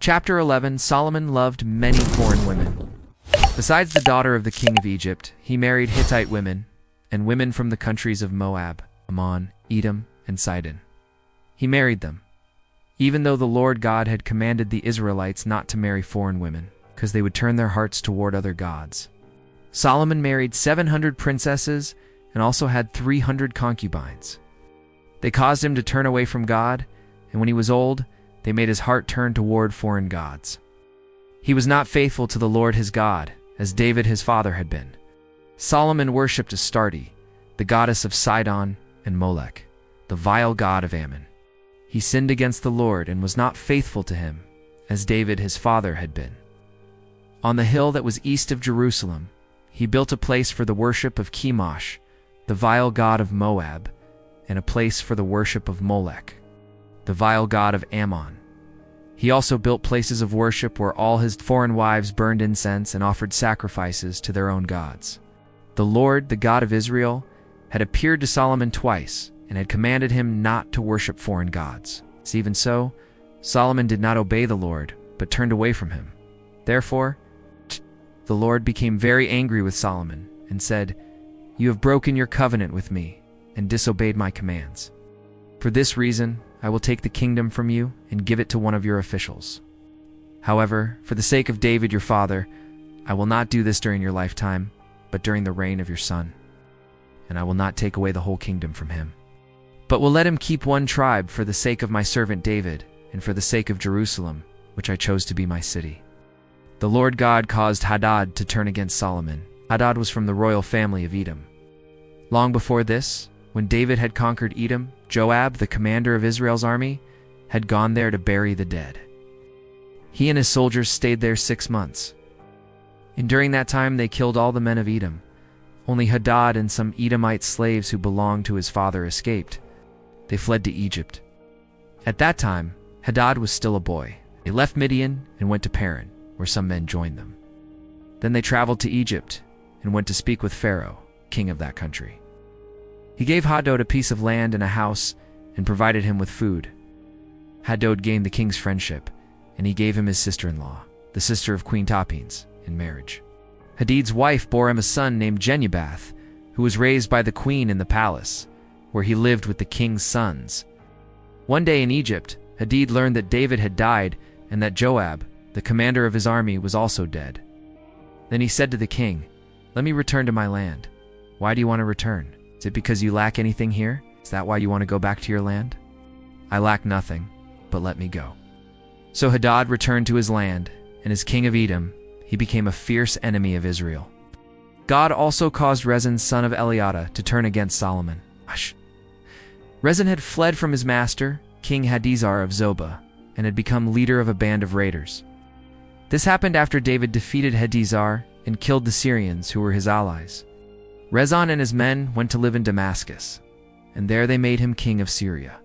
Chapter 11. Solomon loved many foreign women. Besides the daughter of the king of Egypt, he married Hittite women and women from the countries of Moab, Ammon, Edom, and Sidon. He married them, even though the Lord God had commanded the Israelites not to marry foreign women, because they would turn their hearts toward other gods. Solomon married 700 princesses and also had 300 concubines. They caused him to turn away from God, and when he was old, they made his heart turn toward foreign gods. He was not faithful to the Lord his God, as David his father had been. Solomon worshipped Astarte, the goddess of Sidon, and Molech, the vile god of Ammon. He sinned against the Lord and was not faithful to him, as David his father had been. On the hill that was east of Jerusalem, he built a place for the worship of Chemosh, the vile god of Moab, and a place for the worship of Molech, the vile god of Ammon. He also built places of worship where all his foreign wives burned incense and offered sacrifices to their own gods. The Lord, the God of Israel, had appeared to Solomon twice and had commanded him not to worship foreign gods. Even so, Solomon did not obey the Lord, but turned away from him. Therefore, the Lord became very angry with Solomon and said, "You have broken your covenant with me and disobeyed my commands. For this reason, I will take the kingdom from you and give it to one of your officials. However, for the sake of David your father, I will not do this during your lifetime, but during the reign of your son. And I will not take away the whole kingdom from him, but will let him keep one tribe for the sake of my servant David and for the sake of Jerusalem, which I chose to be my city." The Lord God caused Hadad to turn against Solomon. Hadad was from the royal family of Edom. Long before this, when David had conquered Edom, Joab, the commander of Israel's army, had gone there to bury the dead. He and his soldiers stayed there 6 months. And during that time they killed all the men of Edom. Only Hadad and some Edomite slaves who belonged to his father escaped. They fled to Egypt. At that time, Hadad was still a boy. They left Midian and went to Paran, where some men joined them. Then they traveled to Egypt and went to speak with Pharaoh, king of that country. He gave Hadad a piece of land and a house and provided him with food. Hadad gained the king's friendship, and he gave him his sister-in-law, the sister of Queen Tapines, in marriage. Hadad's wife bore him a son named Genubath, who was raised by the queen in the palace, where he lived with the king's sons. One day in Egypt, Hadad learned that David had died and that Joab, the commander of his army, was also dead. Then he said to the king, "Let me return to my land." "Why do you want to return? Is it because you lack anything here? Is that why you want to go back to your land?" "I lack nothing, but let me go." So Hadad returned to his land, and as king of Edom, he became a fierce enemy of Israel. God also caused Rezin son of Eliada to turn against Solomon. Rezin had fled from his master, King Hadizar of Zobah, and had become leader of a band of raiders. This happened after David defeated Hadizar and killed the Syrians who were his allies. Rezin and his men went to live in Damascus, and there they made him king of Syria.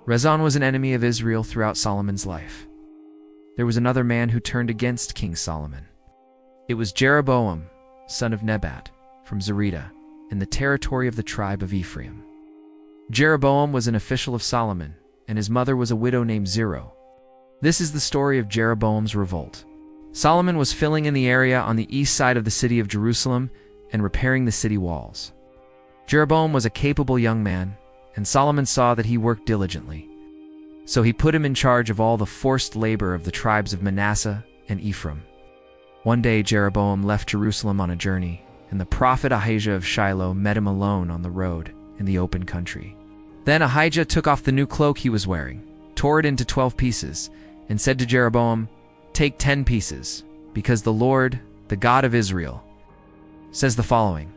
Rezin was an enemy of Israel throughout Solomon's life. There was another man who turned against King Solomon. It was Jeroboam, son of Nebat, from Zerida, in the territory of the tribe of Ephraim. Jeroboam was an official of Solomon, and his mother was a widow named Zero. This is the story of Jeroboam's revolt. Solomon was filling in the area on the east side of the city of Jerusalem and repairing the city walls. Jeroboam was a capable young man, and Solomon saw that he worked diligently. So he put him in charge of all the forced labor of the tribes of Manasseh and Ephraim. One day Jeroboam left Jerusalem on a journey, and the prophet Ahijah of Shiloh met him alone on the road in the open country. Then Ahijah took off the new cloak he was wearing, tore it into 12 pieces, and said to Jeroboam, "Take 10 pieces, because the Lord, the God of Israel, says the following: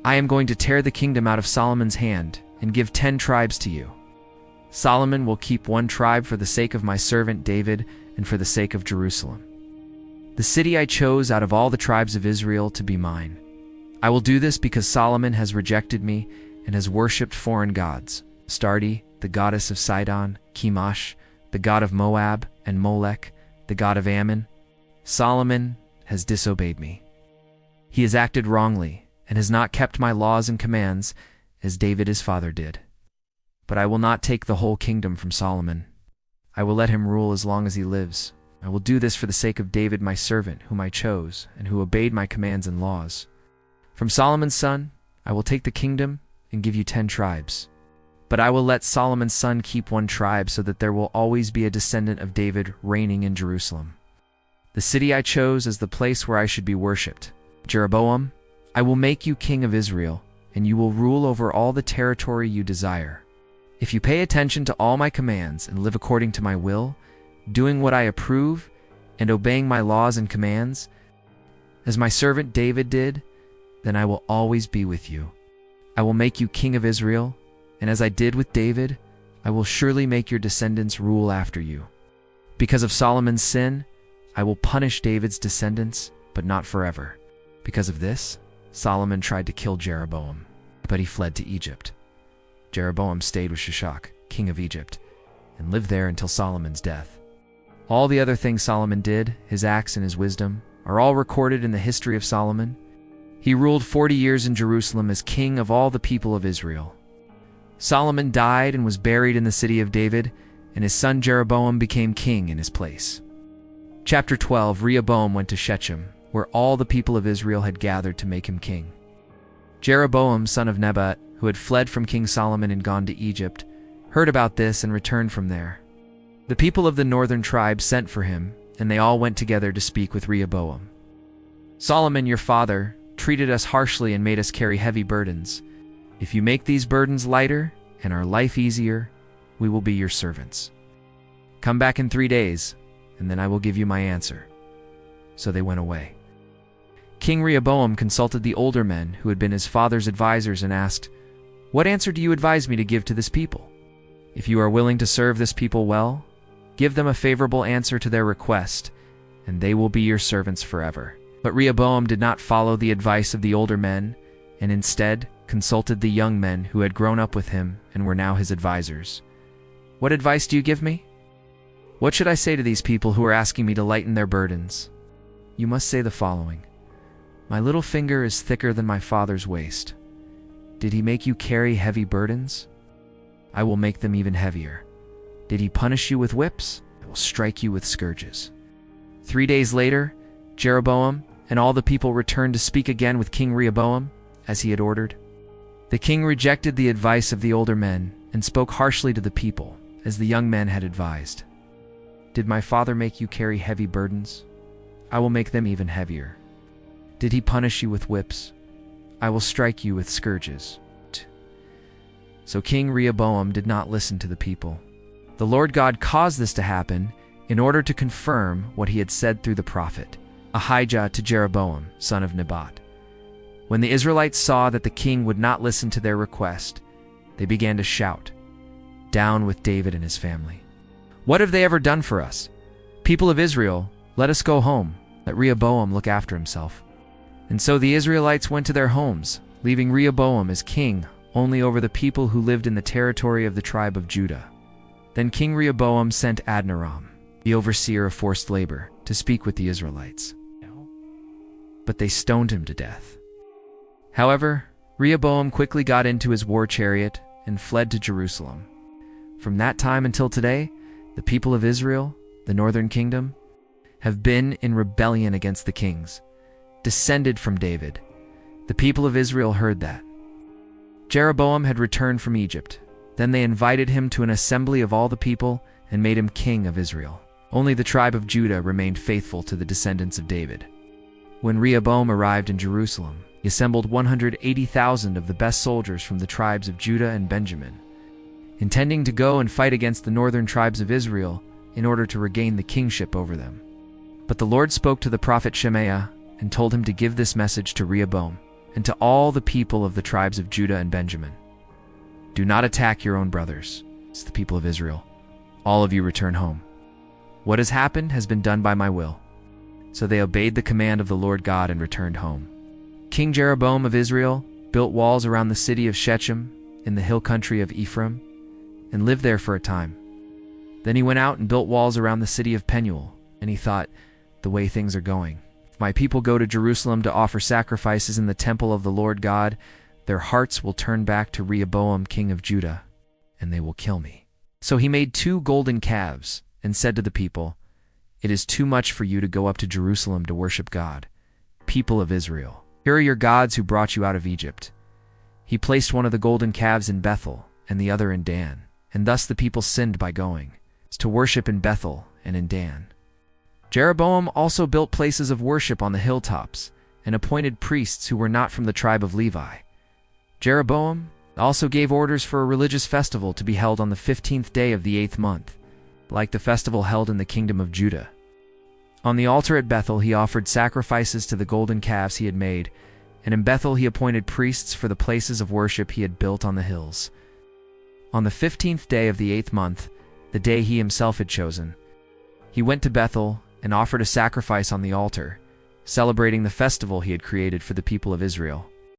I am going to tear the kingdom out of Solomon's hand and give 10 tribes to you. Solomon will keep 1 tribe for the sake of my servant David and for the sake of Jerusalem, the city I chose out of all the tribes of Israel to be mine. I will do this because Solomon has rejected me and has worshipped foreign gods, Astarte, the goddess of Sidon, Chemosh, the god of Moab, and Molech, the god of Ammon. Solomon has disobeyed me. He has acted wrongly and has not kept my laws and commands as David his father did. But I will not take the whole kingdom from Solomon. I will let him rule as long as he lives, I will do this for the sake of David my servant, whom I chose, and who obeyed my commands and laws. From Solomon's son, I will take the kingdom and give you 10 tribes. But I will let Solomon's son keep 1 tribe, so that there will always be a descendant of David reigning in Jerusalem. The city I chose as the place where I should be worshipped. Jeroboam, I will make you king of Israel, and you will rule over all the territory you desire. If you pay attention to all my commands and live according to my will, doing what I approve and obeying my laws and commands, as my servant David did, then I will always be with you. I will make you king of Israel, and as I did with David, I will surely make your descendants rule after you. Because of Solomon's sin, I will punish David's descendants, but not forever. Because of this, Solomon tried to kill Jeroboam, but he fled to Egypt. Jeroboam stayed with Shishak, king of Egypt, and lived there until Solomon's death. All the other things Solomon did, his acts and his wisdom, are all recorded in the history of Solomon. He ruled 40 years in Jerusalem as king of all the people of Israel. Solomon died and was buried in the city of David, and his son Jeroboam became king in his place. Chapter 12. Rehoboam went to Shechem, where all the people of Israel had gathered to make him king. Jeroboam, son of Nebat, who had fled from King Solomon and gone to Egypt, heard about this and returned from there. The people of the northern tribes sent for him, and they all went together to speak with Rehoboam. Solomon, your father, treated us harshly and made us carry heavy burdens. If you make these burdens lighter and our life easier, we will be your servants. Come back in 3 days, and then I will give you my answer. So they went away. King Rehoboam consulted the older men who had been his father's advisors and asked, "What answer do you advise me to give to this people? If you are willing to serve this people well, give them a favorable answer to their request, and they will be your servants forever." But Rehoboam did not follow the advice of the older men, and instead consulted the young men who had grown up with him and were now his advisors. "What advice do you give me? What should I say to these people who are asking me to lighten their burdens?" "You must say the following: My little finger is thicker than my father's waist. Did he make you carry heavy burdens? I will make them even heavier. Did he punish you with whips? I will strike you with scourges." 3 days later, Jeroboam and all the people returned to speak again with King Rehoboam, as he had ordered. The king rejected the advice of the older men and spoke harshly to the people, as the young men had advised. "Did my father make you carry heavy burdens? I will make them even heavier. Did he punish you with whips? I will strike you with scourges." So King Rehoboam did not listen to the people. The Lord God caused this to happen in order to confirm what he had said through the prophet Ahijah to Jeroboam, son of Nebat. When the Israelites saw that the king would not listen to their request, they began to shout, "Down with David and his family! What have they ever done for us? People of Israel, let us go home. Let Rehoboam look after himself." And so the Israelites went to their homes, leaving Rehoboam as king only over the people who lived in the territory of the tribe of Judah. Then King Rehoboam sent Adoniram, the overseer of forced labor, to speak with the Israelites. But they stoned him to death. However, Rehoboam quickly got into his war chariot and fled to Jerusalem. From that time until today, the people of Israel, the northern kingdom, have been in rebellion against the kings, descended from David. The people of Israel heard that. Jeroboam had returned from Egypt. Then they invited him to an assembly of all the people and made him king of Israel. Only the tribe of Judah remained faithful to the descendants of David. When Rehoboam arrived in Jerusalem, he assembled 180,000 of the best soldiers from the tribes of Judah and Benjamin, intending to go and fight against the northern tribes of Israel in order to regain the kingship over them. But the Lord spoke to the prophet Shemaiah and told him to give this message to Rehoboam and to all the people of the tribes of Judah and Benjamin. "Do not attack your own brothers," says the people of Israel. "All of you return home. What has happened has been done by my will." So they obeyed the command of the Lord God and returned home. King Jeroboam of Israel built walls around the city of Shechem in the hill country of Ephraim and lived there for a time. Then he went out and built walls around the city of Penuel, and he thought, "The way things are going, if my people go to Jerusalem to offer sacrifices in the temple of the Lord God, their hearts will turn back to Rehoboam king of Judah, and they will kill me." So he made 2 golden calves and said to the people, It is too much for you to go up to Jerusalem to worship God. People of Israel, here are your gods who brought you out of Egypt. He placed one of the golden calves in Bethel and the other in Dan, and thus the people sinned by going to worship in Bethel and in Dan. Jeroboam also built places of worship on the hilltops and appointed priests who were not from the tribe of Levi. Jeroboam also gave orders for a religious festival to be held on the 15th day of the 8th month, like the festival held in the kingdom of Judah. On the altar at Bethel he offered sacrifices to the golden calves he had made, and in Bethel he appointed priests for the places of worship he had built on the hills. On the 15th day of the 8th month, the day he himself had chosen, he went to Bethel and offered a sacrifice on the altar, celebrating the festival he had created for the people of Israel.